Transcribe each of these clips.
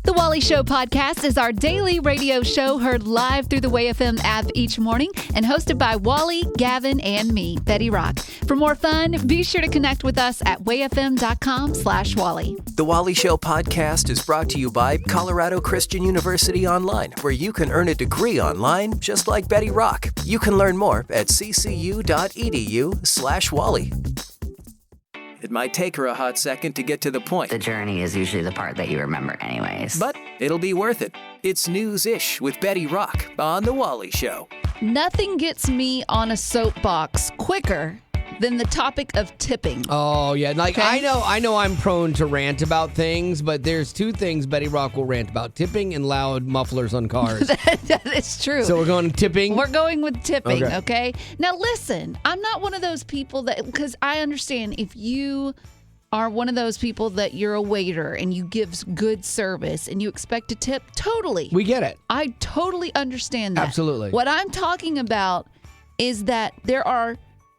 The Wally Show podcast is our daily radio show heard live through the WayFM app each morning and hosted by Wally, Gavin, and me, Betty Rock. For more fun, be sure to connect with us at wayfm.com/Wally. The Wally Show podcast is brought to you by Colorado Christian University Online, where you can earn a degree online just like Betty Rock. You can learn more at ccu.edu/Wally. It might take her a hot second to get to the point. The journey is usually the part that you remember anyways. But it'll be worth it. It's News-ish with Betty Rock on The Wally Show. Nothing gets me on a soapbox quicker than the topic of tipping. Oh, yeah. Like, Okay. I know I'm prone to rant about things, but there's two things Betty Rock will rant about: tipping and loud mufflers on cars. That is true. So we're going tipping? We're going with tipping, Okay. okay? Now, listen, I'm not one of those people that, because I understand if you are one of those people that you're a waiter and you give good service and you expect a tip, totally. We get it. I totally understand that. Absolutely. What I'm talking about is that there are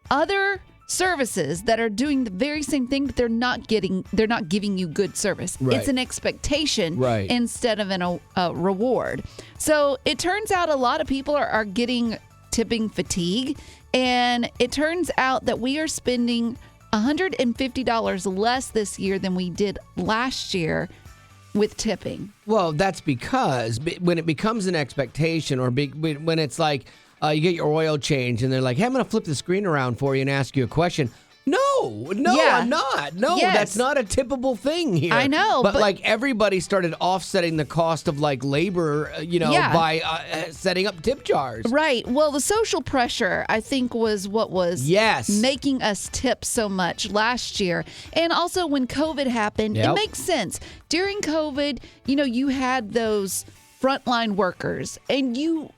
other services that are doing the very same thing, but they're not giving you good service. Right. It's an expectation Right. instead of a reward. So it turns out a lot of people are getting tipping fatigue, and it turns out that we are spending $150 less this year than we did last year with tipping. Well, that's because when it becomes an expectation, or when it's like you get your oil change and they're like, hey, I'm going to flip the screen around for you and ask you a question. No, Yeah. I'm not. No, Yes. that's not a tippable thing here. I know, But but- like everybody started offsetting the cost of like labor, Yeah. by setting up tip jars. Right. Well, the social pressure, I think, was what was Yes. making us tip so much last year. And also when COVID happened, Yep. it makes sense. During COVID, you had those frontline workers and you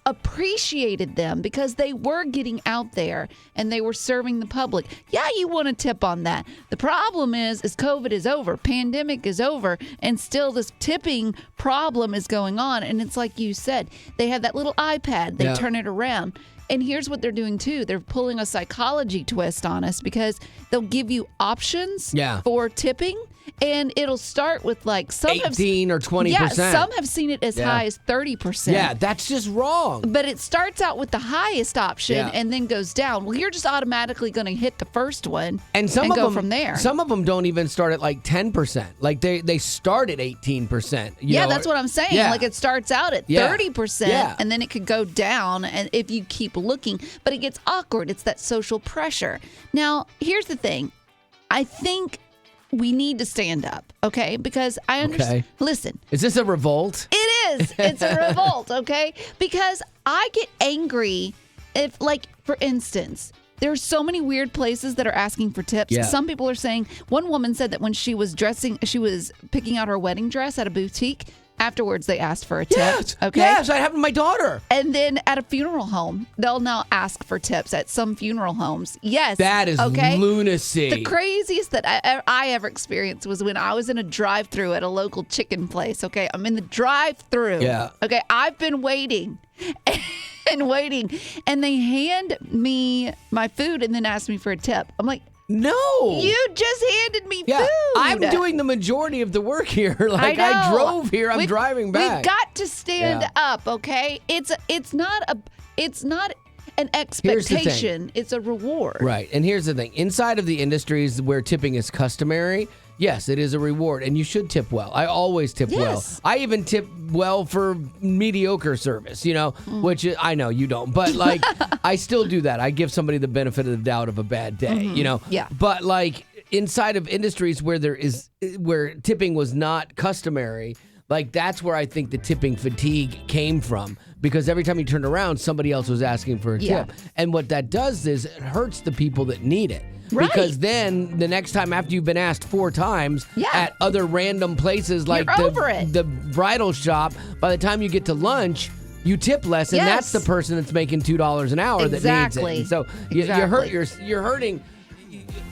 appreciated them because they were getting out there and they were serving the public. Yeah, you want to tip on that. The problem is COVID is over, pandemic is over, and still this tipping problem is going on. And it's like you said, they have that little iPad, they Yeah. turn it around. And here's what they're doing too. They're pulling a psychology twist on us because they'll give you options Yeah. for tipping. And it'll start with like some 18 or 20%. Yeah, some have seen it as high as 30%. Yeah, that's just wrong. But it starts out with the highest option Yeah. and then goes down. Well, you're just automatically going to hit the first one And some of go them, from there. Some of them don't even start at like 10%. Like they start at 18%. Yeah, that's what I'm saying. Yeah. Like it starts out at Yeah. 30% Yeah. and then it could go down and if you keep looking. But it gets awkward. It's that social pressure. Now, here's the thing. I think we need to stand up, okay? Because I understand. Okay. Listen. Is this a revolt? It is. It's a revolt, okay? Because I get angry if, like, for instance, there are so many weird places that are asking for tips. Yeah. Some people are saying, one woman said that when she was picking out her wedding dress at a boutique, afterwards they asked for a tip. Yes. Okay. Yes, that happened to my daughter. And then at a funeral home, they'll now ask for tips at some funeral homes. Yes. That is okay? lunacy. The craziest that I ever experienced was when I was in a drive-thru at a local chicken place. Okay, I'm in the drive-thru. Yeah. Okay, I've been waiting and waiting, and they hand me my food and then ask me for a tip. I'm like, No. you just handed me Yeah, food. I'm doing the majority of the work here. Like I I know. drove here, I'm driving back. We've got to stand Yeah. up, okay? It's not an Here's the thing. expectation. It's a reward. Right. And here's the thing. Inside of the industries where tipping is customary, yes, it is a reward, and you should tip well. I always tip well. Yes. I even tip well for mediocre service, which I know you don't. But, like, I still do that. I give somebody the benefit of the doubt of a bad day, Yeah. But, like, inside of industries where where tipping was not customary, like, that's where I think the tipping fatigue came from. Because every time you turned around, somebody else was asking for a Yeah. tip. And what that does is it hurts the people that need it. Right. Because then the next time after you've been asked 4 times Yeah. at other random places like You're over it. the bridal shop, by the time you get to lunch, you tip less, and Yes. that's the person that's making $2 an hour that Exactly. needs it. And so Exactly. you're hurting.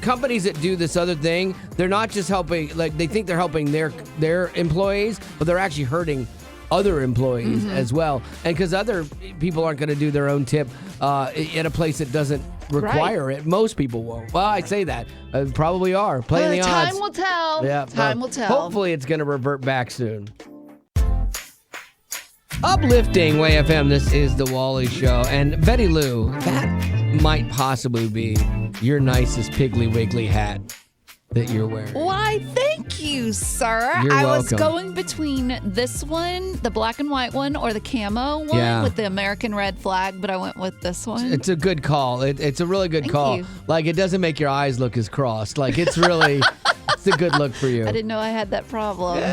Companies that do this other thing, they're not just helping, like they think they're helping their employees, but they're actually hurting other employees as well. And because other people aren't going to do their own tip at a place that doesn't require it. Most people won't. Well, I say that. Probably are. Playing the odds. Time will tell. Yeah, Time will tell. Hopefully it's going to revert back soon. Uplifting Way FM, this is The Wally Show. And Betty Lou, that might possibly be your nicest Piggly Wiggly hat that you're wearing. Why, thank you, sir. You're I was welcome. going between this one, the black and white one, or the camo one with the American red flag, but I went with this one. It's a good call. It's a really good Thank call. you. Like, it doesn't make your eyes look as crossed. Like, it's really, it's a good look for you. I didn't know I had that problem.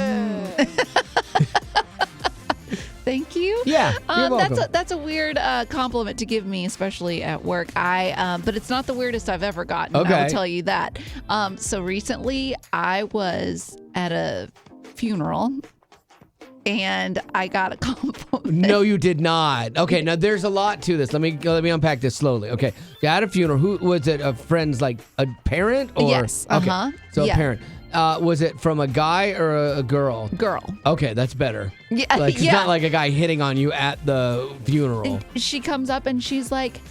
Thank you. Yeah, you're welcome. That's a weird compliment to give me, especially at work. But it's not the weirdest I've ever gotten. Okay. I will tell you that. So recently, I was at a funeral, and I got a compliment. No, you did not. Okay, now there's a lot to this. Let me unpack this slowly. Okay, you had a funeral. Who was it? A friend's, like a parent, or Yes. Okay. So Yeah. a parent. Was it from a guy or a girl? Girl. Okay, that's better. Yeah. Like, it's yeah. not like a guy hitting on you at the funeral. She comes up and she's like,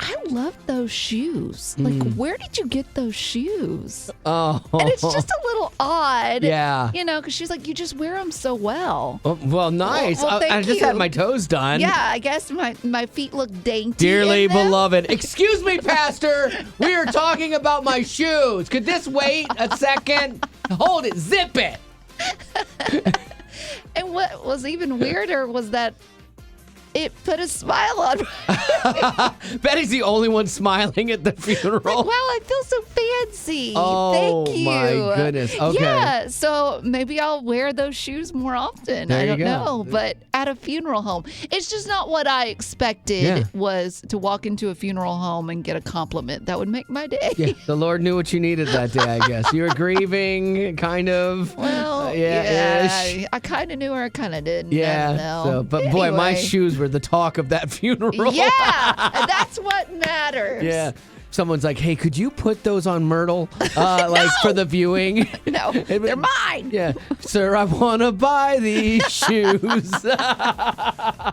I love those shoes. Like, where did you get those shoes? Oh. And it's just a little odd. Yeah. You know, because she's like, you just wear them so well. Oh, well, nice. Well, I thank just you. had my toes done. Yeah, I guess my feet look dainty. Dearly in them. beloved. Excuse me, Pastor. We are talking about my shoes. Could this wait a second? Hold it. Zip it. And what was even weirder was that it put a smile on Betty's the only one smiling at the funeral. Wow, I feel so fancy. Oh, Thank you. my goodness. Okay. Yeah, so maybe I'll wear those shoes more often. There I you don't go. know. But at a funeral home, it's just not what I expected was to walk into a funeral home and get a compliment. That would make my day. Yeah, the Lord knew what you needed that day, I guess. You were grieving, kind of. Well, yeah-ish. I kind of knew her, I kind of didn't. I Yeah. don't know. So, but boy, my Anyway. shoes were the talk of that funeral. Yeah, that's what matters. Yeah. Someone's like, hey, could you put those on Myrtle, like for the viewing? No, they're mine. Yeah. Sir, I want to buy these shoes. Oh, my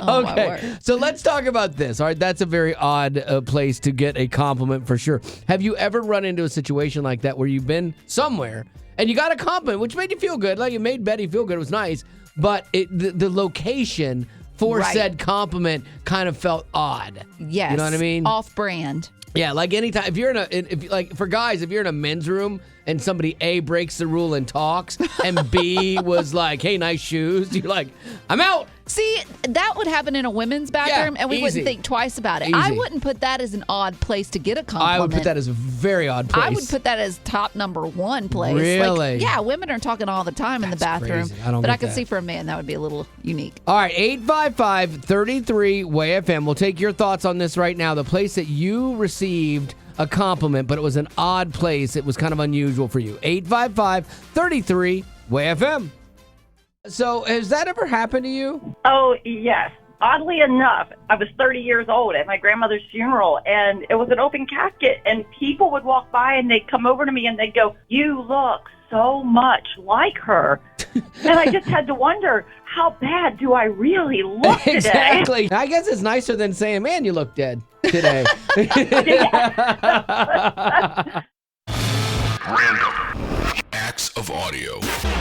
Okay. word. So let's talk about this. All right. That's a very odd place to get a compliment for sure. Have you ever run into a situation like that where you've been somewhere and you got a compliment, which made you feel good? Like, it made Betty feel good. It was nice. But the location for Right. said compliment kind of felt odd. Yes. You know what I mean? Off brand. Yeah, like anytime, if you're for guys, if you're in a men's room and somebody A, breaks the rule and talks, and B, was like, hey, nice shoes, you're like, I'm out. See, that would happen in a women's bathroom, and we easy. wouldn't think twice about it. I Easy. wouldn't put that as an odd place to get a compliment. I would put that as a very odd place. I would put that as top number one place. Really? Like, yeah, women are talking all the time in the That's bathroom. crazy. I don't but get I could that. see for a man that would be a little unique. All right, 855-33-WAY-FM. We'll take your thoughts on this right now. The place that you received a compliment, but it was an odd place. It was kind of unusual for you. 855-33-WAY-FM. So has that ever happened to you? Oh, yes. Oddly enough, I was 30 years old at my grandmother's funeral, and it was an open casket, and people would walk by, and they'd come over to me, and they'd go, you look so much like her. And I just had to wonder, how bad do I really look today? Exactly. I guess it's nicer than saying, man, you look dead today. Random acts of audio.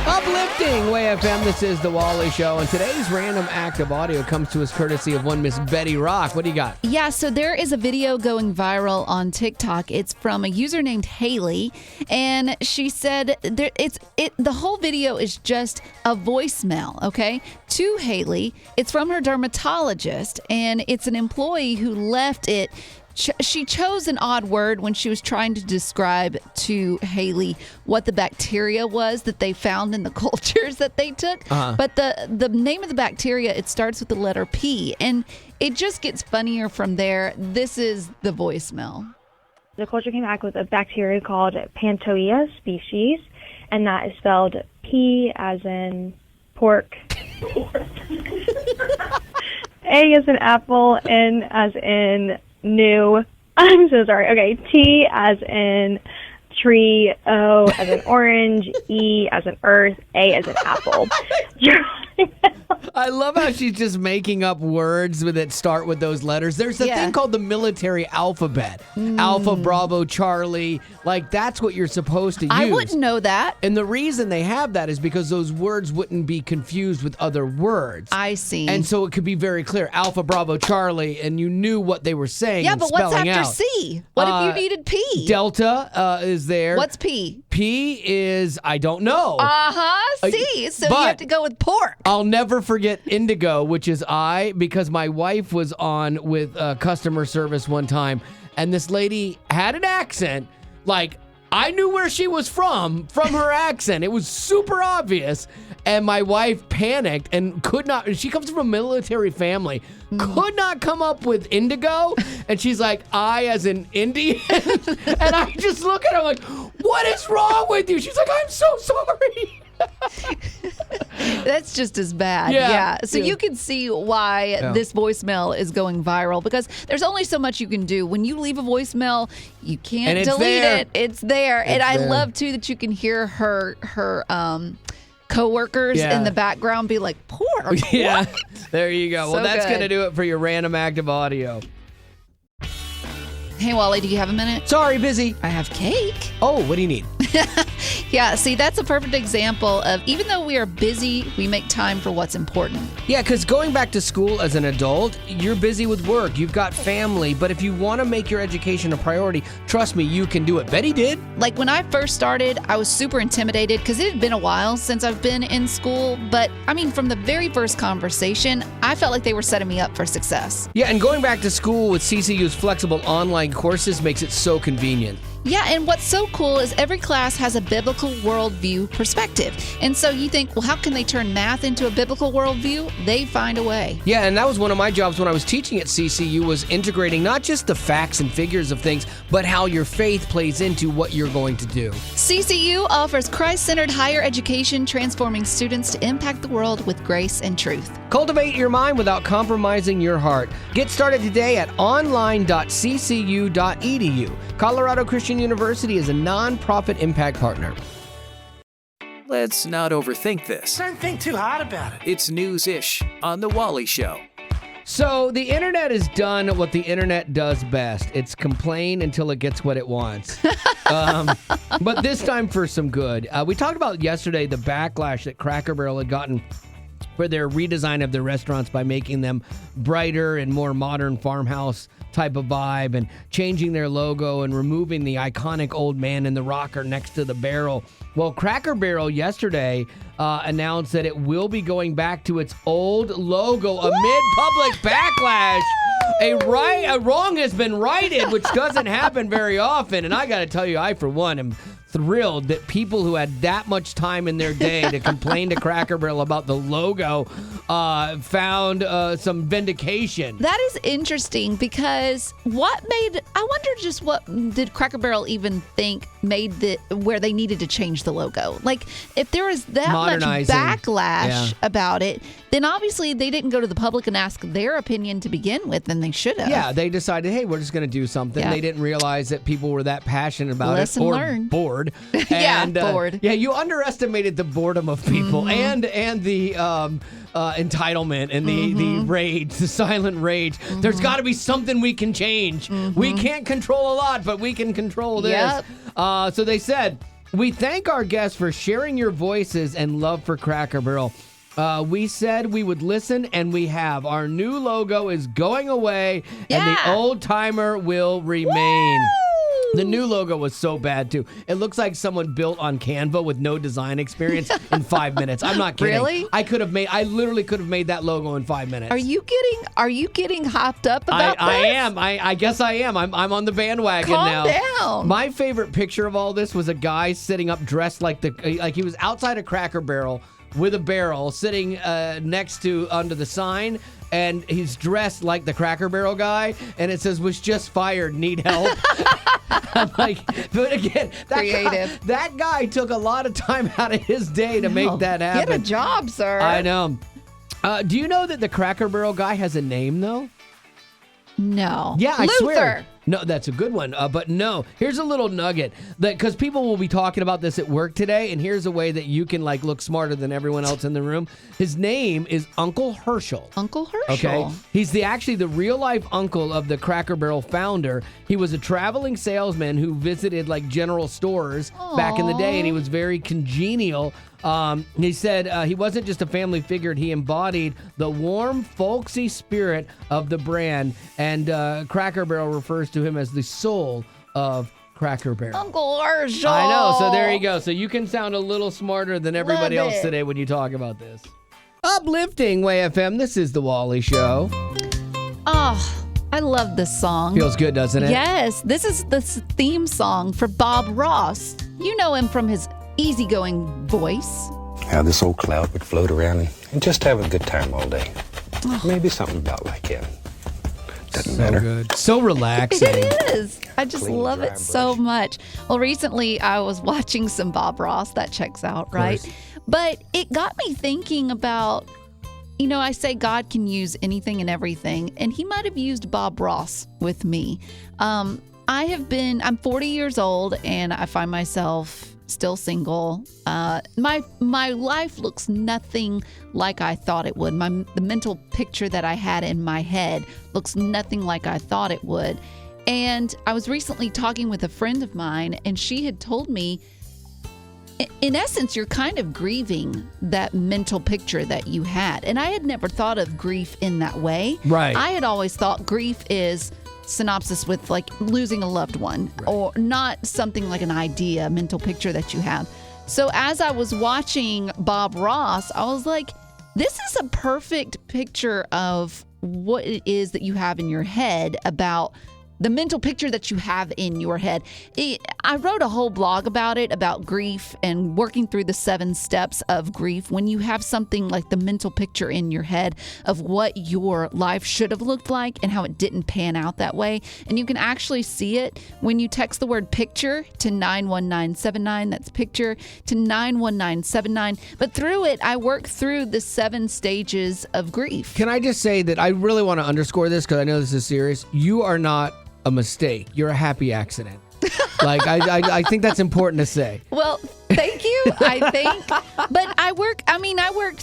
Uplifting Way FM. This is The Wally Show, and today's random act of audio comes to us courtesy of one Miss Betty Rock. What do you got? Yeah, so there is a video going viral on TikTok. It's from a user named Haley, and she said the whole video is just a voicemail, okay, to Haley. It's from her dermatologist, and it's an employee who left it. She chose an odd word when she was trying to describe to Haley what the bacteria was that they found in the cultures that they took. But the name of the bacteria, it starts with the letter P, and it just gets funnier from there. This is the voicemail. The culture came back with a bacteria called Pantoia species, and that is spelled P as in pork. A as in apple, N as in new. I'm so sorry. Okay, T as in tree, O as in orange, E as in earth, A as in apple. I love how she's just making up words that start with those letters. There's a thing called the military alphabet. Alpha, Bravo, Charlie. Like, that's what you're supposed to use. I wouldn't know that. And the reason they have that is because those words wouldn't be confused with other words. I see. And so it could be very clear. Alpha, Bravo, Charlie, and you knew what they were saying and but what's spelling after out. C? What if you needed P? Delta is there. What's P? P is, I don't know. C. So you have to go with pork. I'll never forget Indigo, which is I, because my wife was on with customer service one time, and this lady had an accent. Like, I knew where she was from her accent. It was super obvious. And my wife panicked and could not. She comes from a military family, could not come up with Indigo. And she's like, I as in Indian. And I just look at her like, what is wrong with you? She's like, I'm so sorry. That's just as bad. Yeah. So you can see why this voicemail is going viral, because there's only so much you can do. When you leave a voicemail, you can't delete it. It's there. And I love too that you can hear her coworkers in the background be like, poor. Yeah. There you go. So well, that's good. going to do it for your random active audio. Hey, Wally, do you have a minute? Sorry, busy. I have cake. Oh, what do you need? Yeah, see, that's a perfect example of, even though we are busy, we make time for what's important. Yeah, because going back to school as an adult, you're busy with work, you've got family, but if you want to make your education a priority, trust me, you can do it. Betty did. Like, when I first started, I was super intimidated because it had been a while since I've been in school. But, I mean, from the very first conversation, I felt like they were setting me up for success. Yeah, and going back to school with CCU's flexible online courses makes it so convenient. Yeah, and what's so cool is every class has a biblical worldview perspective. And so you think, well, how can they turn math into a biblical worldview? They find a way. Yeah, and that was one of my jobs when I was teaching at CCU, was integrating not just the facts and figures of things, but how your faith plays into what you're going to do. CCU offers Christ-centered higher education, transforming students to impact the world with grace and truth. Cultivate your mind without compromising your heart. Get started today at online.ccu.edu. Colorado Christian University is a non-profit impact partner. Let's not overthink this. Don't think too hard about it. It's news-ish on The Wally Show. So the internet has done what the internet does best. It's complain until it gets what it wants. But this time for some good. We talked about yesterday the backlash that Cracker Barrel had gotten for their redesign of their restaurants by making them brighter and more modern farmhouse type of vibe, and changing their logo and removing the iconic old man in the rocker next to the barrel. Well, Cracker Barrel yesterday announced that it will be going back to its old logo amid public backlash. A wrong has been righted, which doesn't happen very often. And I got to tell you, I, for one, am thrilled that people who had that much time in their day to complain to Cracker Barrel about the logo found some vindication. That is interesting, because what did Cracker Barrel even think made where they needed to change the logo? Like, if there was that much backlash about it, then obviously they didn't go to the public and ask their opinion to begin with, and they should have. Yeah, they decided, hey, we're just going to do something. Yeah. They didn't realize that people were that passionate about Lesson it, or learned. bored. Bored. Yeah, you underestimated the boredom of people, and the entitlement and the rage, the silent rage. There's got to be something we can change. We can't control a lot, but we can control this. Yep. So they said, we thank our guests for sharing your voices and love for Cracker Barrel. We said we would listen, and we have. Our new logo is going away, and the old timer will remain. Woo! The new logo was so bad, too. It looks like someone built on Canva with no design experience in 5 minutes. I'm not kidding. Really? I literally could have made that logo in 5 minutes. Are you getting hopped up about this? I am. I guess I am. I'm on the bandwagon now. Calm down. My favorite picture of all this was a guy sitting up dressed like he was outside a Cracker Barrel with a barrel sitting next to under the sign, and he's dressed like the Cracker Barrel guy, and it says, was just fired, need help. I'm like, but again, that guy took a lot of time out of his day to make that happen. Get a job, sir. I know. Do you know that the Cracker Barrel guy has a name, though? No. Yeah, I Luther. swear. No, that's a good one. But no, here's a little nugget because people will be talking about this at work today, and here's a way that you can look smarter than everyone else in the room. His name is Uncle Herschel. Uncle Herschel. Okay, he's actually the real life uncle of the Cracker Barrel founder. He was a traveling salesman who visited general stores back in the day, and he was very congenial. He said he wasn't just a family figure. He embodied the warm, folksy spirit of the brand, and Cracker Barrel refers to him as the soul of Cracker Barrel. Uncle Herschel. I know. So there you go. So you can sound a little smarter than everybody else today when you talk about this. Uplifting Way FM. This is the Wally Show. Oh, I love this song. Feels good, doesn't it? Yes. This is the theme song for Bob Ross. You know him from his easygoing voice. How this old cloud would float around and just have a good time all day. Maybe something about like him. Doesn't matter. Good. So relaxing. It is. I just Clean, love dry it so much. Well, recently I was watching some Bob Ross. That checks out, right? But it got me thinking about, I say God can use anything and everything, and he might have used Bob Ross with me. I'm 40 years old, and I find myself still single. My life looks nothing like I thought it would. The mental picture that I had in my head looks nothing like I thought it would. And I was recently talking with a friend of mine, and she had told me, in essence, you're kind of grieving that mental picture that you had. And I had never thought of grief in that way. Right. I had always thought grief is synopsis with losing a loved one, or not something like an idea, a mental picture that you have. So as I was watching Bob Ross, I was like, this is a perfect picture of what it is that you have in your head about the mental picture that you have in your head. I wrote a whole blog about it, about grief and working through the 7 steps of grief. When you have something like the mental picture in your head of what your life should have looked like and how it didn't pan out that way. And you can actually see it when you text the word picture to 91979. That's picture to 91979. But through it, I work through the 7 stages of grief. Can I just say that I really want to underscore this because I know this is serious. You are not a mistake. You're a happy accident. I think that's important to say. Well, thank you, I think. But I worked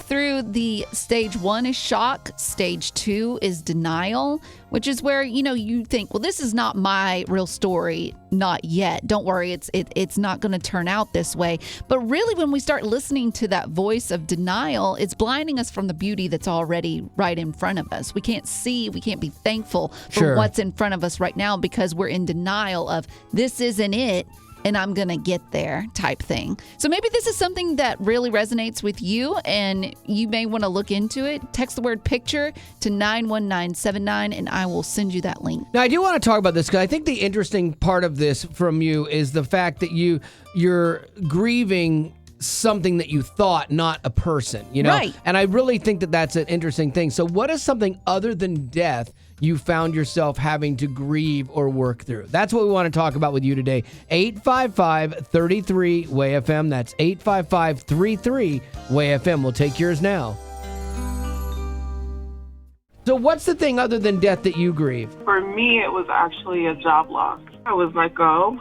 through the stage 1 is shock. Stage 2 is denial, which is where, you think, well, this is not my real story. Not yet. Don't worry. It's not going to turn out this way. But really, when we start listening to that voice of denial, it's blinding us from the beauty that's already right in front of us. We can't see, we can't be thankful for what's in front of us right now because we're in denial of this isn't it, and I'm going to get there type thing. So maybe this is something that really resonates with you, and you may want to look into it. Text the word picture to 91979, and I will send you that link. Now, I do want to talk about this because I think the interesting part of this from you is the fact that you're grieving something that you thought, not a person, Right. And I really think that that's an interesting thing. So what is something other than death you found yourself having to grieve or work through? That's what we want to talk about with you today. 855-33-WAY-FM. That's 855-33-WAY-FM. We'll take yours now. So what's the thing other than death that you grieve? For me, it was actually a job loss. I was let go.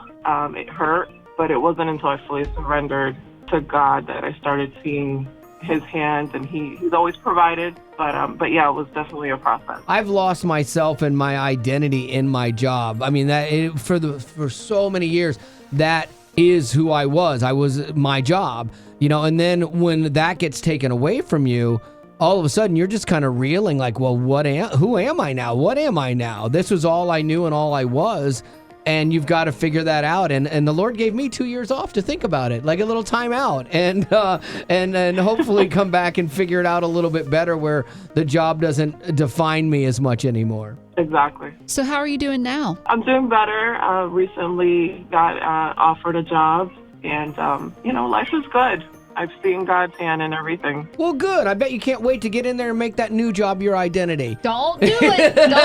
It hurt, but it wasn't until I fully surrendered to God that I started seeing his hands, and he's always provided. But yeah, it was definitely a process. I've lost myself and my identity in my job. I mean, for so many years, that is who I was. I was my job, and then when that gets taken away from you, all of a sudden you're just kind of reeling like, well, who am I now? What am I now? This was all I knew and all I was. And you've got to figure that out. And the Lord gave me 2 years off to think about it, like a little time out, and hopefully come back and figure it out a little bit better where the job doesn't define me as much anymore. Exactly. So how are you doing now? I'm doing better. Recently got offered a job, and, life is good. I've seen God's hand in everything. Well, good. I bet you can't wait to get in there and make that new job your identity. Don't do it. Don't do it.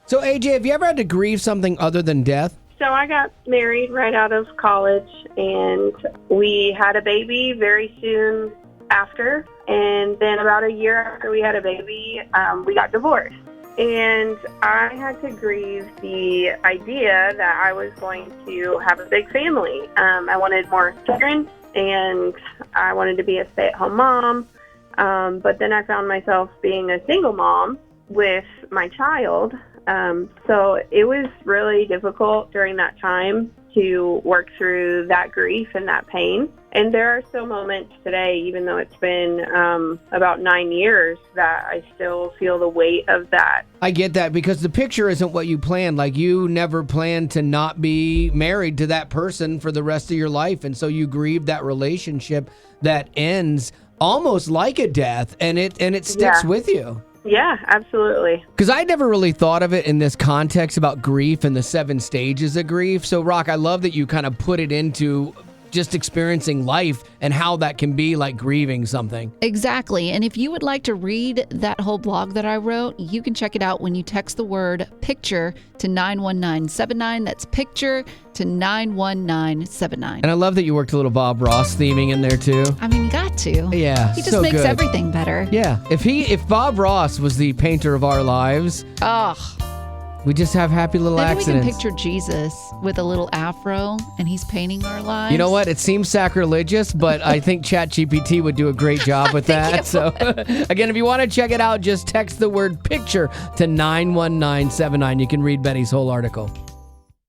So, AJ, have you ever had to grieve something other than death? So I got married right out of college, and we had a baby very soon after. And then about a year after we had a baby, we got divorced. And I had to grieve the idea that I was going to have a big family. I wanted more children, and I wanted to be a stay-at-home mom. But then I found myself being a single mom with my child. So it was really difficult during that time to work through that grief and that pain. And there are still moments today, even though it's been about 9 years, that I still feel the weight of that. I get that, because the picture isn't what you planned. Like, you never planned to not be married to that person for the rest of your life. And so you grieve that relationship that ends almost like a death, and it sticks with you. Yeah, absolutely. Because I never really thought of it in this context about grief and the 7 stages of grief. So, Rock, I love that you kind of put it into just experiencing life and how that can be like grieving something. Exactly. And if you would like to read that whole blog that I wrote, you can check it out when you text the word picture to 91979. That's picture to 91979. And I love that you worked a little Bob Ross theming in there too. I mean, you got to. Yeah. He just so makes good. everything better. Yeah. If Bob Ross was the painter of our lives, we just have happy little Maybe accidents. we can picture Jesus with a little afro and he's painting our lives. You know what? It seems sacrilegious, but I think ChatGPT would do a great job with that. So, again, if you want to check it out, just text the word picture to 91979. You can read Betty's whole article.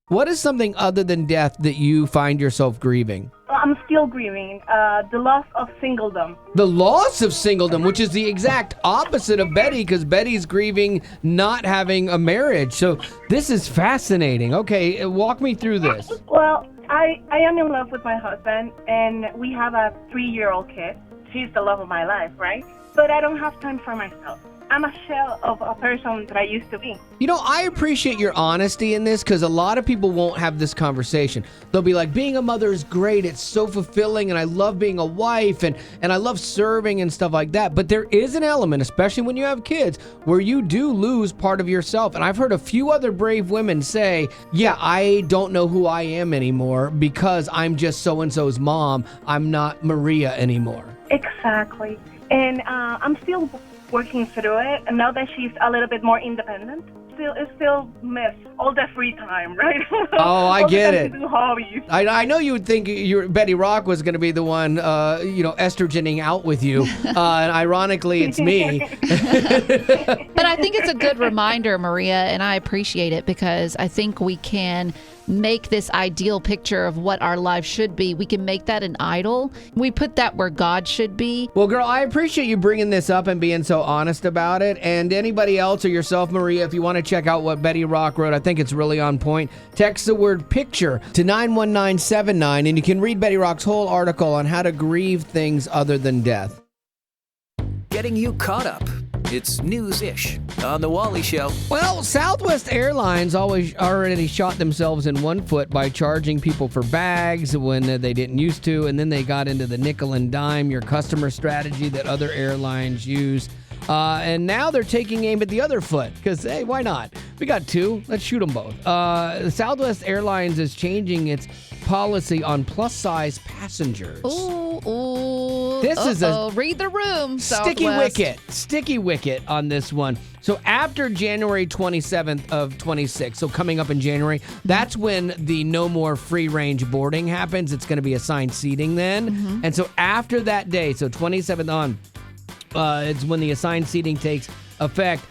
What is something other than death that you find yourself grieving? I'm still grieving the loss of singledom. The loss of singledom, which is the exact opposite of Betty, because Betty's grieving not having a marriage. So this is fascinating. Okay, walk me through this. Well, I am in love with my husband, and we have a 3-year-old kid. She's the love of my life, right? But I don't have time for myself. I'm a shell of a person that I used to be. You know, I appreciate your honesty in this, because a lot of people won't have this conversation. They'll be like, being a mother is great. It's so fulfilling, and I love being a wife, and I love serving and stuff like that. But there is an element, especially when you have kids, where you do lose part of yourself. And I've heard a few other brave women say, yeah, I don't know who I am anymore because I'm just so-and-so's mom. I'm not Maria anymore. Exactly. And I'm still working through it, and now that she's a little bit more independent, still miss all the free time, right? Oh, I get it. To do hobbies. I know you would think Betty Rock was going to be the one, estrogening out with you, and ironically, it's me. But I think it's a good reminder, Maria, and I appreciate it, because I think we can make this ideal picture of what our life should be. We can make that an idol. We put that where God should be. Well, girl, I appreciate you bringing this up and being so honest about it. And anybody else or yourself, Maria, if you want to check out what Betty Rock wrote, I think it's really on point. Text the word picture to 91979, and you can read Betty Rock's whole article on how to grieve things other than death. Getting you caught up. It's news-ish on The Wally Show. Well, Southwest Airlines already shot themselves in one foot by charging people for bags when they didn't used to, and then they got into the nickel and dime your customer strategy that other airlines use. And now they're taking aim at the other foot because, hey, why not? We got two. Let's shoot them both. Southwest Airlines is changing its policy on plus-size passengers. Ooh. This is a read the room, sticky wicket on this one. So after January 27th of 26, so coming up in January, that's when the no more free-range boarding happens. It's going to be assigned seating then. Mm-hmm. And so after that day, so 27th on, it's when the assigned seating takes effect.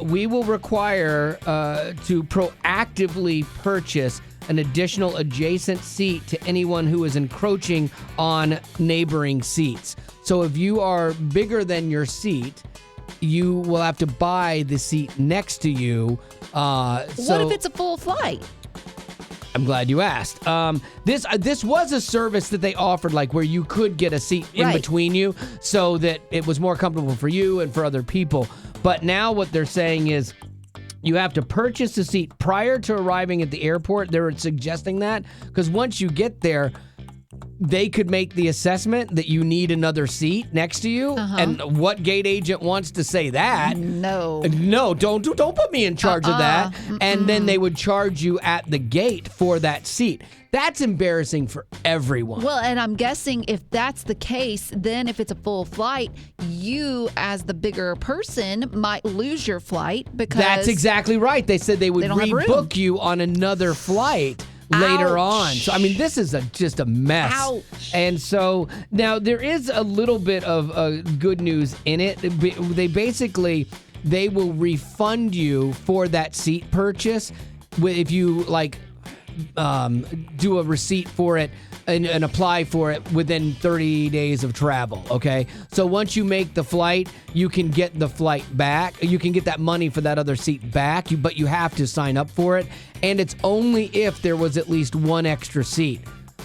We will require to proactively purchase an additional adjacent seat to anyone who is encroaching on neighboring seats. So if you are bigger than your seat, you will have to buy the seat next to you. What if it's a full flight? I'm glad you asked. This was a service that they offered, like where you could get a seat in between you so that it was more comfortable for you and for other people. But now what they're saying is you have to purchase a seat prior to arriving at the airport. They're suggesting that because once you get there, they could make the assessment that you need another seat next to you. And what gate agent wants to say that? No, don't put me in charge of that. And then they would charge you at the gate for that seat. That's embarrassing for everyone. Well, and I'm guessing if that's the case, then if it's a full flight, you as the bigger person might lose your flight because that's exactly right. They said they would don't have room. rebook you on another flight later on. So, I mean, this is just a mess. Ouch. And so now there is a little bit of good news in it. They will refund you for that seat purchase if you do a receipt for it and apply for it within 30 days of travel, okay? So once you make the flight, you can get the flight back. You can get that money for that other seat back, but you have to sign up for it. And it's only if there was at least one extra seat.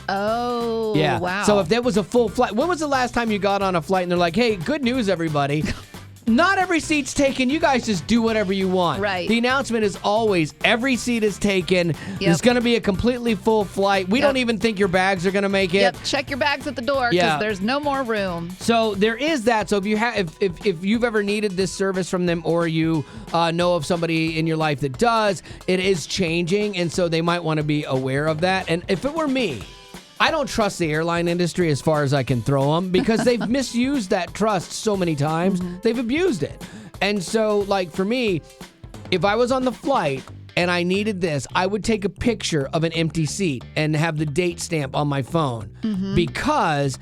Oh, yeah. Wow. So if there was a full flight, when was the last time you got on a flight and they're like, hey, good news, everybody. Not every seat's taken. You guys just do whatever you want. Right. The announcement is always every seat is taken. There's going to be a completely full flight. We don't even think your bags are going to make it. Yep. Check your bags at the door because there's no more room. So there is that. So if you if you've ever needed this service from them or you know of somebody in your life that does, it is changing, and so they might want to be aware of that. And if it were me, I don't trust the airline industry as far as I can throw them because they've misused that trust so many times. They've abused it. And so, like, for me, if I was on the flight and I needed this, I would take a picture of an empty seat and have the date stamp on my phone because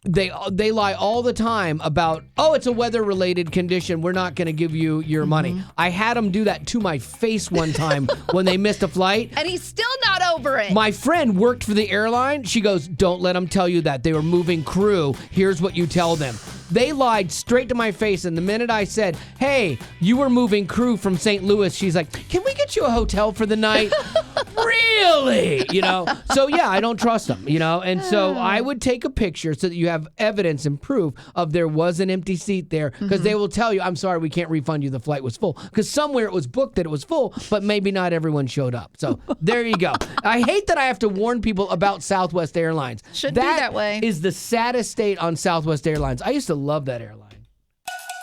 they lie all the time about, oh, it's a weather-related condition. We're not going to give you your money. I had them do that to my face one time when they missed a flight. And he's still not over it. My friend worked for the airline. She goes, don't let them tell you that. They were moving crew. Here's what you tell them. They lied straight to my face, and the minute I said, hey, you were moving crew from St. Louis, she's like, can we get you a hotel for the night? Really? So yeah, I don't trust them, and so I would take a picture so that you have evidence and proof of there was an empty seat there because they will tell you, I'm sorry, we can't refund you. The flight was full because somewhere it was booked that it was full, but maybe not everyone showed up. So there you go. I hate that I have to warn people about Southwest Airlines. Should be that way. That is the saddest state on Southwest Airlines. I used to love that airline.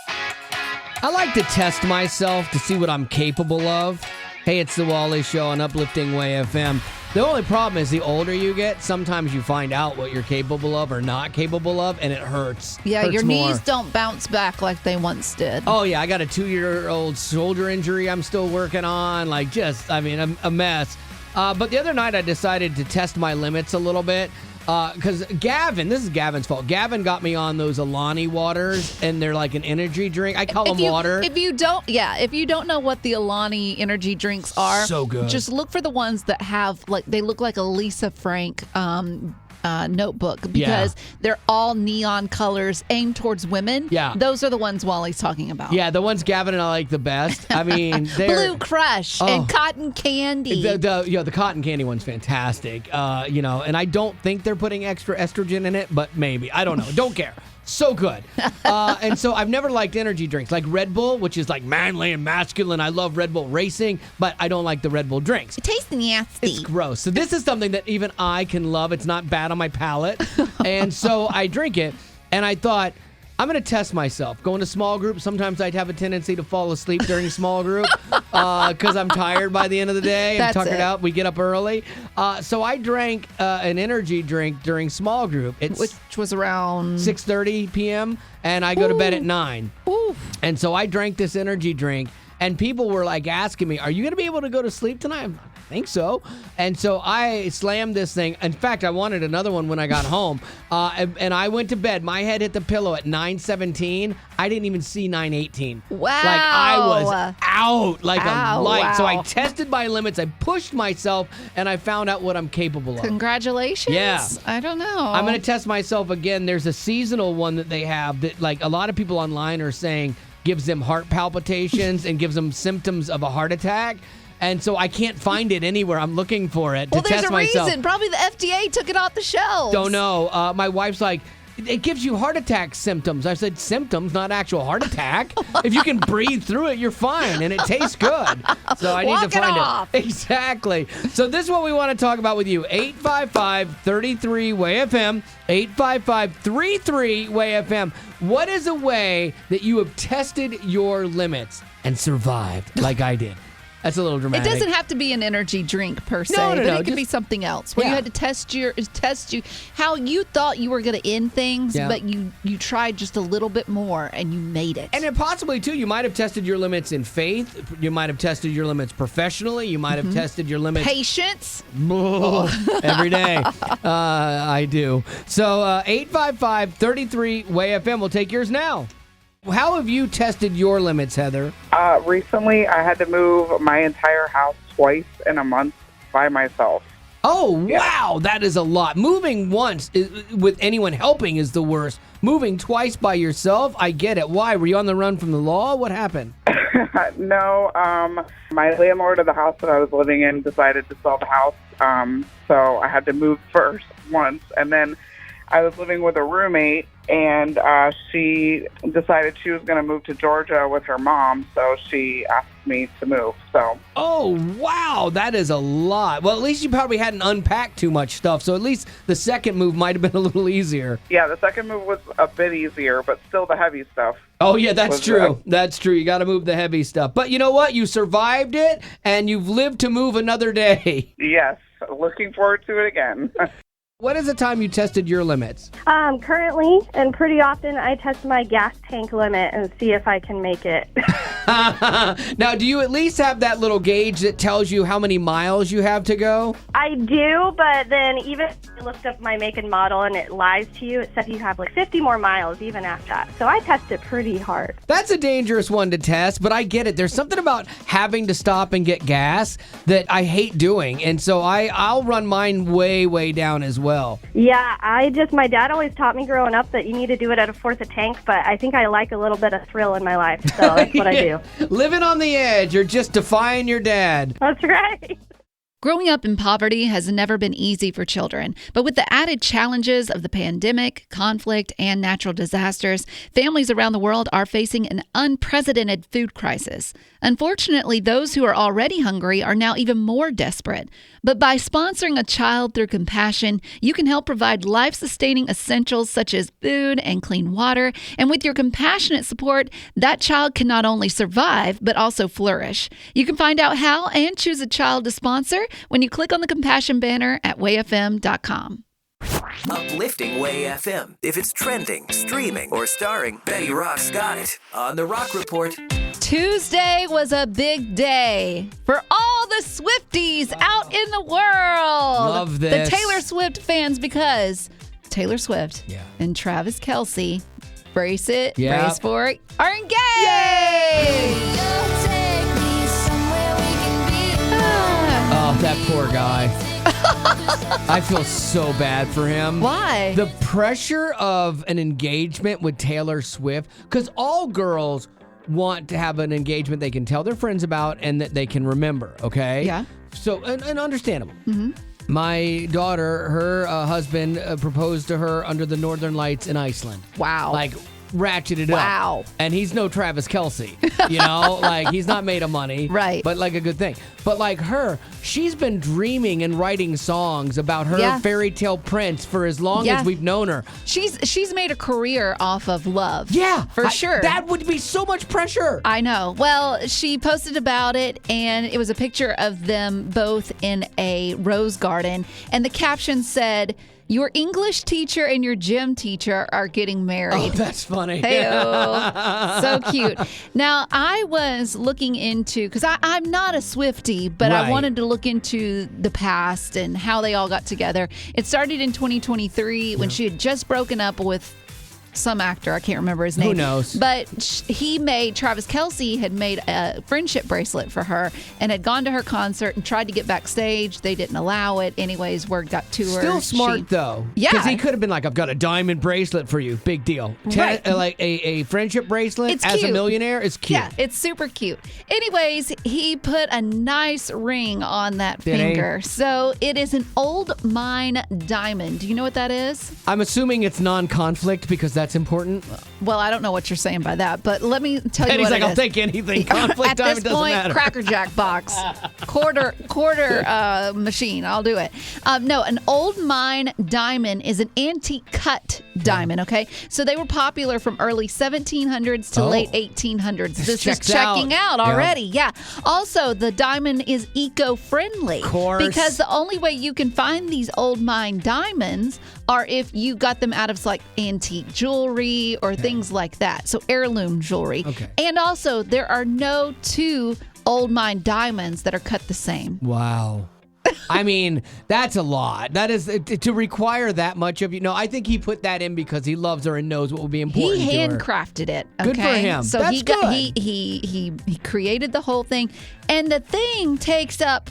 I like to test myself to see what I'm capable of. Hey, it's the Wally Show on Uplifting Way FM. The only problem is the older you get, sometimes you find out what you're capable of or not capable of, and it hurts. Yeah, hurts your more. knees don't bounce back like they once did. Oh, yeah, I got a 2-year-old shoulder injury I'm still working on. A mess. But the other night I decided to test my limits a little bit. Because Gavin, this is Gavin's fault. Gavin got me on those Alani waters, and they're like an energy drink. I call them water. If you don't know what the Alani energy drinks are, so good. Just look for the ones that have they look like a Lisa Frank notebook because they're all neon colors aimed towards women. Yeah. Those are the ones Wally's talking about. Yeah, the ones Gavin and I like the best. I mean, they're Blue Crush and Cotton Candy. The Cotton Candy one's fantastic. And I don't think they're putting extra estrogen in it, but maybe. I don't know. Don't care. So good. And so I've never liked energy drinks like Red Bull, which is like manly and masculine. I love Red Bull racing, but I don't like the Red Bull drinks. It tastes nasty. It's gross. So this is something that even I can love. It's not bad on my palate. And so I drink it, and I thought, I'm going to test myself. Going to small group, sometimes I'd have a tendency to fall asleep during small group because I'm tired by the end of the day. I'm tuckered out. We get up early. So I drank an energy drink during small group. Which was around 6:30 p.m., and I go to bed at 9. Ooh. And so I drank this energy drink, and people were like asking me, are you going to be able to go to sleep tonight? I think so. And so I slammed this thing. In fact, I wanted another one when I got home. And I went to bed. My head hit the pillow at 9:17. I didn't even see 9:18. Wow. Like I was out like a light. Wow. So I tested my limits. I pushed myself, and I found out what I'm capable of. Congratulations. Yeah. I don't know. I'm going to test myself again. There's a seasonal one that they have that like a lot of people online are saying gives them heart palpitations and gives them symptoms of a heart attack. And so I can't find it anywhere. I'm looking for it to test myself. Well, there's a reason. Probably the FDA took it off the shelves. Don't know. My wife's like, it gives you heart attack symptoms. I said symptoms, not actual heart attack. If you can breathe through it, you're fine, and it tastes good. So I need to find it. Exactly. So this is what we want to talk about with you. 855-33-WAY-FM. 855-33-WAY-FM. What is a way that you have tested your limits and survived like I did? That's a little dramatic. It doesn't have to be an energy drink per se, No, but it could be something else where you had to test you how you thought you were going to end things, but you tried just a little bit more and you made it. And then possibly too, you might have tested your limits in faith. You might have tested your limits professionally. You might have tested your limits. Patience. Every day. I do. So 855-33-WAY-FM. We'll take yours now. How have you tested your limits, Heather? Recently, I had to move my entire house twice in a month by myself. Oh, wow. That is a lot. Moving once with anyone helping is the worst. Moving twice by yourself, I get it. Why? Were you on the run from the law? What happened? No, my landlord of the house that I was living in decided to sell the house. So I had to move first once, and then I was living with a roommate, and she decided she was going to move to Georgia with her mom, so she asked me to move. So. Oh, wow. That is a lot. Well, at least you probably hadn't unpacked too much stuff, so at least the second move might have been a little easier. Yeah, the second move was a bit easier, but still the heavy stuff. Oh, yeah, that's true. That's true. You got to move the heavy stuff. But you know what? You survived it, and you've lived to move another day. Yes. Looking forward to it again. What is the time you tested your limits? Currently, and pretty often, I test my gas tank limit and see if I can make it. Now, do you at least have that little gauge that tells you how many miles you have to go? I do, but then even if I looked up my make and model and it lies to you, it says you have like 50 more miles even after that. So I test it pretty hard. That's a dangerous one to test, but I get it. There's something about having to stop and get gas that I hate doing, and so I'll run mine way, way down as well. Yeah, my dad always taught me growing up that you need to do it at a fourth a tank, but I think I like a little bit of thrill in my life, so that's what I do. Living on the edge or just defying your dad. That's right. Growing up in poverty has never been easy for children, but with the added challenges of the pandemic, conflict, and natural disasters, families around the world are facing an unprecedented food crisis. Unfortunately, those who are already hungry are now even more desperate. But by sponsoring a child through compassion, you can help provide life-sustaining essentials such as food and clean water. And with your compassionate support, that child can not only survive, but also flourish. You can find out how and choose a child to sponsor when you click on the compassion banner at wayfm.com. Uplifting Way FM. If it's trending, streaming, or starring, Betty Rock's got it on The Rock Report. Tuesday was a big day for all the Swifties out in the world. Love this. The Taylor Swift fans, because Taylor Swift and Travis Kelce, brace for it, are engaged. Yay! Oh, that poor guy. I feel so bad for him. Why? The pressure of an engagement with Taylor Swift, because all girls want to have an engagement they can tell their friends about and that they can remember, okay? Yeah. So, and understandable. Mm-hmm. My daughter, her husband proposed to her under the Northern Lights in Iceland. Wow. Like, ratcheted up. Wow. And he's no Travis Kelce, you know? Like, he's not made of money. Right. But, like, a good thing. But, like, her, she's been dreaming and writing songs about her fairy tale prince for as long as we've known her. She's made a career off of love. Yeah. For sure. That would be so much pressure. I know. Well, she posted about it, and it was a picture of them both in a rose garden. And the caption said, "Your English teacher and your gym teacher are getting married." Oh, that's funny. Hey-o. So cute. Now, I was looking into, because I'm not a Swiftie, but I wanted to look into the past and how they all got together. It started in 2023 when she had just broken up with some actor. I can't remember his name. Who knows? But Travis Kelce had made a friendship bracelet for her and had gone to her concert and tried to get backstage. They didn't allow it. Anyways, word got to her. Still smart, though. Yeah. Because he could have been like, I've got a diamond bracelet for you. Big deal. Right. Like a friendship bracelet It's as cute. a millionaire is cute. Yeah, it's super cute. Anyways, he put a nice ring on that Did he? finger. So it is an old mine diamond. Do you know what that is? I'm assuming it's non-conflict because that's important. Well, I don't know what you're saying by that, but let me tell you And he's what like, it I'll is. take anything. Conflict At diamond this doesn't point, matter. Cracker Jack box, quarter machine. I'll do it. No, an old mine diamond is an antique cut diamond. Okay, so they were popular from early 1700s to late 1800s. This is checks checking out out. already. Yeah. Also, the diamond is eco-friendly. Of course. Because the only way you can find these old mine diamonds are if you got them out of like antique jewelry or things like that. So heirloom jewelry. Okay. And also, there are no two old mine diamonds that are cut the same. Wow. I mean, that's a lot. That is to require that much of you. No, I think he put that in because he loves her and knows what will be important He to her. handcrafted it. Okay? Good for him. So That's he got good. he created the whole thing, and the thing takes up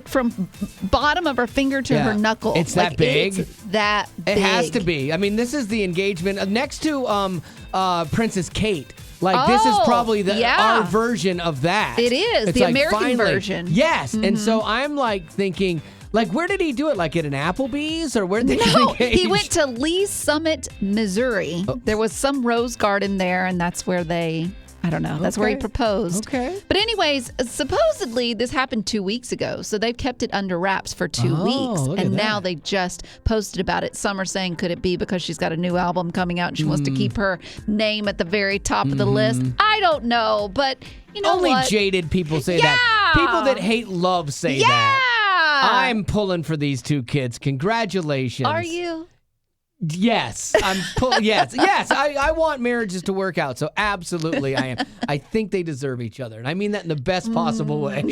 from bottom of her finger to her knuckle. It's that big? It's that big. It has to be. I mean, this is the engagement next to Princess Kate. Like this is probably our version of that. It is, It's the like, American finally- version. Yes, and so I'm like thinking, like, where did he do it? Like at an Applebee's or where did they No, get he engaged? went to Lee Summit, Missouri. There was some rose garden there, and that's where I don't know. That's where he Okay. proposed. Okay. But anyways, supposedly this happened 2 weeks ago. So they've kept it under wraps for 2 weeks. look at And now that. they just posted about it. Some are saying, could it be because she's got a new album coming out and she wants to keep her name at the very top of the list? I don't know. But you know Only what? jaded people say that. Yeah. People that hate love say that. I'm pulling for these two kids. Congratulations. Are you? Yes, I'm. Yes. I want marriages to work out. So absolutely, I am. I think they deserve each other, and I mean that in the best possible way.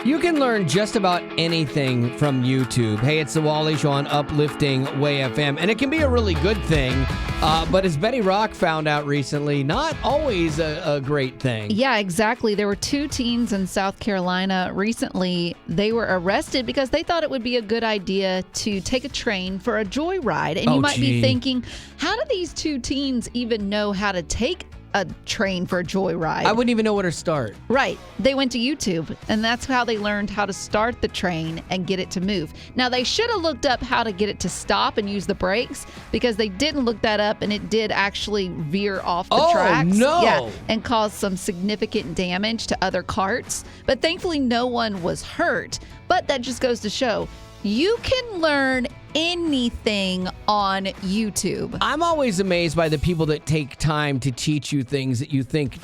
You can learn just about anything from YouTube. Hey, it's the Wally Show on Uplifting Way FM, and it can be a really good thing. But as Betty Rock found out recently, not always a great thing. Yeah, exactly. There were 2 teens in South Carolina recently. They were arrested because they thought it would be a good idea to take a train for a joyride. And you might be thinking, how do these 2 teens even know how to take a train for a joyride? I wouldn't even know where to start. Right. They went to YouTube, and that's how they learned how to start the train and get it to move. Now, they should have looked up how to get it to stop and use the brakes because they didn't look that up, and it did actually veer off the tracks. No. Yeah, and cause some significant damage to other carts. But thankfully, no one was hurt. But that just goes to show you can learn anything on YouTube. I'm always amazed by the people that take time to teach you things that you think,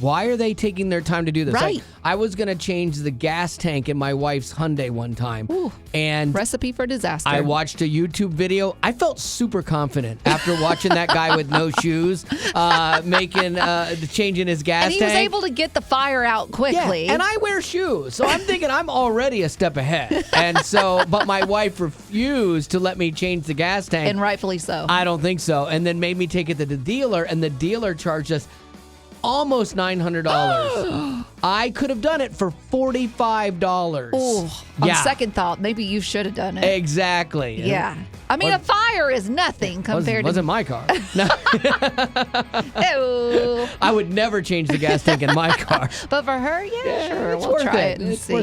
why are they taking their time to do this? Right. Like, I was going to change the gas tank in my wife's Hyundai one time. Ooh, and recipe for disaster. I watched a YouTube video. I felt super confident after watching that guy with no shoes changing his gas and he tank. was able to get the fire out quickly. Yeah, and I wear shoes. So I'm thinking I'm already a step ahead. And so, but my wife refused to let me change the gas tank. And rightfully so. I don't think so. And then made me take it to the dealer, and the dealer charged us almost $900. I could have done it for $45. Oh, on second thought, maybe you should have done it. Exactly. Yeah. I mean, a fire is nothing compared wasn't my car. No. Ew. I would never change the gas tank in my car. But for her, yeah, sure. It's We'll worth try it. it and It's see.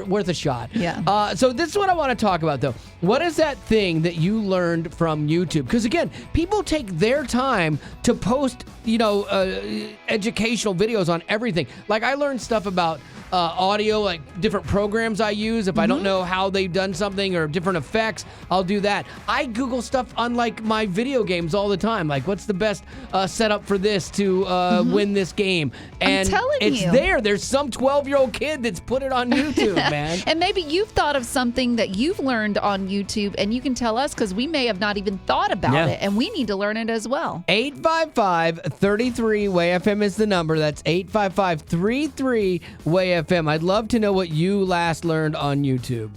worth a shot. Yeah. So this is what I want to talk about, though. What is that thing that you learned from YouTube? Because again, people take their time to post, educational videos on everything. Like I learned stuff about audio, like different programs I use. If I don't know how they've done something or different effects, I'll do that. I Google stuff on like my video games all the time. Like, what's the best setup for this to win this game? And I'm telling it's you. there. There's some 12-year-old kid that's put it on YouTube, man. And maybe you've thought of something that you've learned on YouTube, and you can tell us because we may have not even thought about it, and we need to learn it as well. 855-33-WAY-FM is the number. That's 855-33-WAY-FM. I'd love to know what you last learned on YouTube.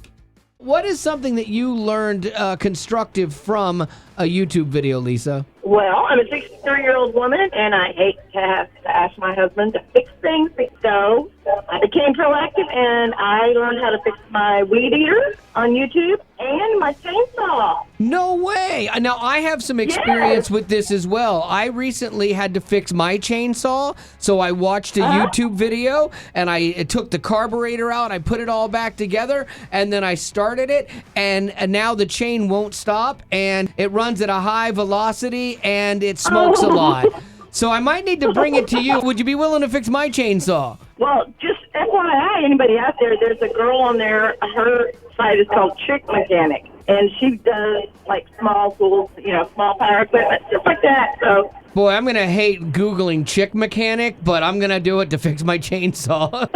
What is something that you learned constructive from a YouTube video, Lisa? Well, I'm a 63-year-old woman, and I hate to have to ask my husband to fix things. So I became proactive, and I learned how to fix my weed eater on YouTube and my chainsaw. No way. Now, I have some experience with this as well. I recently had to fix my chainsaw, so I watched a YouTube video, and I took the carburetor out, I put it all back together, and then I started it, and now the chain won't stop, and it runs at a high velocity, and it smokes a lot. So I might need to bring it to you. Would you be willing to fix my chainsaw? Well, just FYI, anybody out there, there's a girl on there, her site is called Chick Mechanic, and she does, like, small tools, small power equipment, stuff like that, so... Boy, I'm going to hate Googling chick mechanic, but I'm going to do it to fix my chainsaw.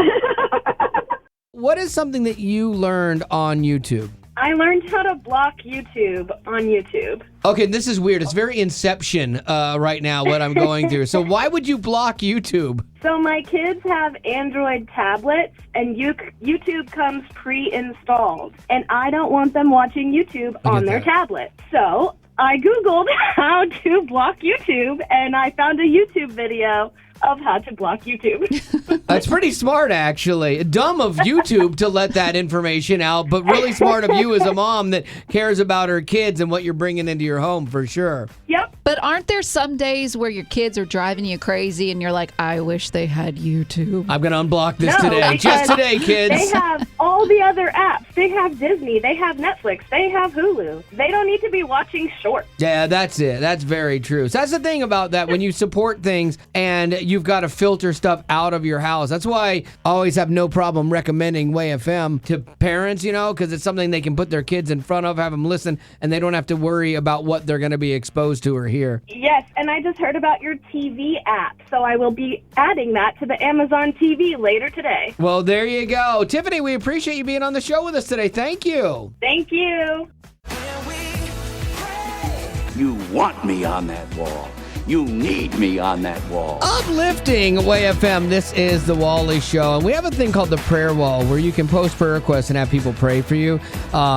What is something that you learned on YouTube? I learned how to block YouTube on YouTube. Okay, this is weird. It's very Inception right now, what I'm going through. So why would you block YouTube? So my kids have Android tablets, and YouTube comes pre-installed, and I don't want them watching YouTube on their tablet. So I Googled how to block YouTube, and I found a YouTube video of how to block YouTube. That's pretty smart, actually. Dumb of YouTube to let that information out, but really smart of you as a mom that cares about her kids and what you're bringing into your home, for sure. Yep. But aren't there some days where your kids are driving you crazy and you're like, I wish they had YouTube? I'm going to unblock this today. Just today, kids. They have all the other apps. They have Disney. They have Netflix. They have Hulu. They don't need to be watching shorts. Yeah, that's it. That's very true. So that's the thing about that. When you support things and you've got to filter stuff out of your house. That's why I always have no problem recommending Way FM to parents, because it's something they can put their kids in front of, have them listen, and they don't have to worry about what they're going to be exposed to or hear. Yes, and I just heard about your TV app, so I will be adding that to the Amazon TV later today. Well, there you go. Tiffany, we appreciate you being on the show with us today. Thank you. Thank you. You want me on that wall. You need me on that wall. Uplifting Way FM, this is The Wally Show. And we have a thing called the prayer wall where you can post prayer requests and have people pray for you,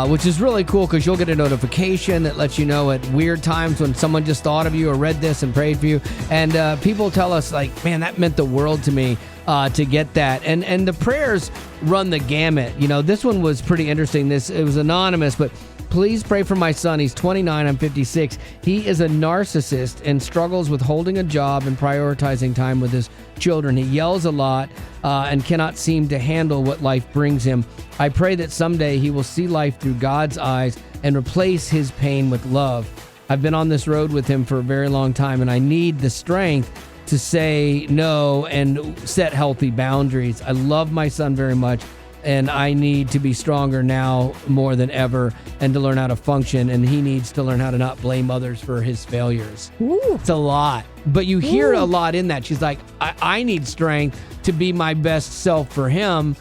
which is really cool because you'll get a notification that lets you know at weird times when someone just thought of you or read this and prayed for you. And people tell us, like, man, that meant the world to me to get that. And the prayers run the gamut. This one was pretty interesting. It was anonymous, but please pray for my son. He's 29. I'm 56. He is a narcissist and struggles with holding a job and prioritizing time with his children. He yells a lot and cannot seem to handle what life brings him. I pray that someday he will see life through God's eyes and replace his pain with love. I've been on this road with him for a very long time, and I need the strength to say no and set healthy boundaries. I love my son very much, and I need to be stronger now more than ever and to learn how to function, and he needs to learn how to not blame others for his failures. Ooh. It's a lot. But you hear a lot in that. She's like, I need strength to be my best self for him,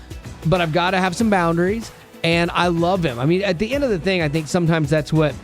but I've got to have some boundaries, and I love him. I mean, at the end of the thing, I think sometimes that's what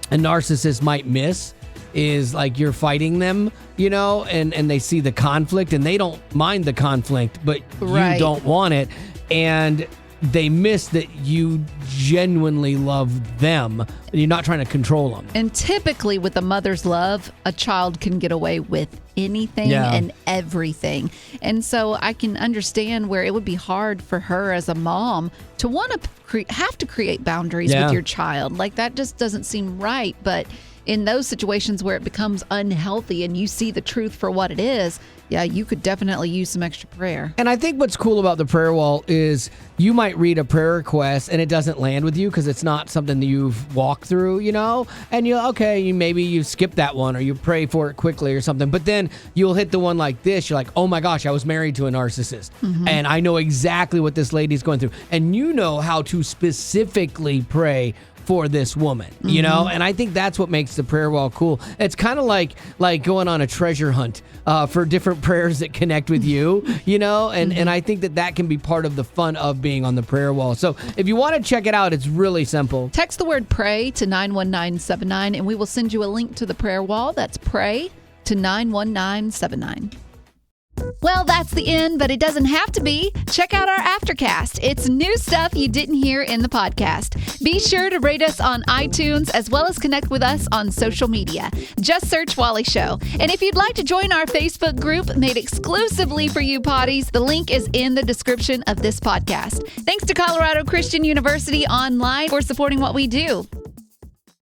a narcissist might miss is, like, you're fighting them, and they see the conflict, and they don't mind the conflict, but you don't want it. And they miss that you genuinely love them. You're not trying to control them. And typically with a mother's love, a child can get away with anything and everything. And so I can understand where it would be hard for her as a mom to want to have to create boundaries with your child. Like, that just doesn't seem right. But in those situations where it becomes unhealthy and you see the truth for what it is, you could definitely use some extra prayer. And I think what's cool about the prayer wall is you might read a prayer request and it doesn't land with you because it's not something that you've walked through, and maybe you skip that one or you pray for it quickly or something. But then you'll hit the one like this. You're like, oh my gosh, I was married to a narcissist. Mm-hmm. And I know exactly what this lady's going through. And you know how to specifically pray for this woman, and I think that's what makes the prayer wall cool. It's kind of like going on a treasure hunt for different prayers that connect with you, and I think that can be part of the fun of being on the prayer wall. So if you want to check it out, it's really simple. Text the word pray to 91979 and we will send you a link to the prayer wall. That's pray to 91979. Well, that's the end, but it doesn't have to be. Check out our Aftercast. It's new stuff you didn't hear in the podcast. Be sure to rate us on iTunes as well as connect with us on social media. Just search Wally Show. And if you'd like to join our Facebook group made exclusively for you potties, the link is in the description of this podcast. Thanks to Colorado Christian University Online for supporting what we do.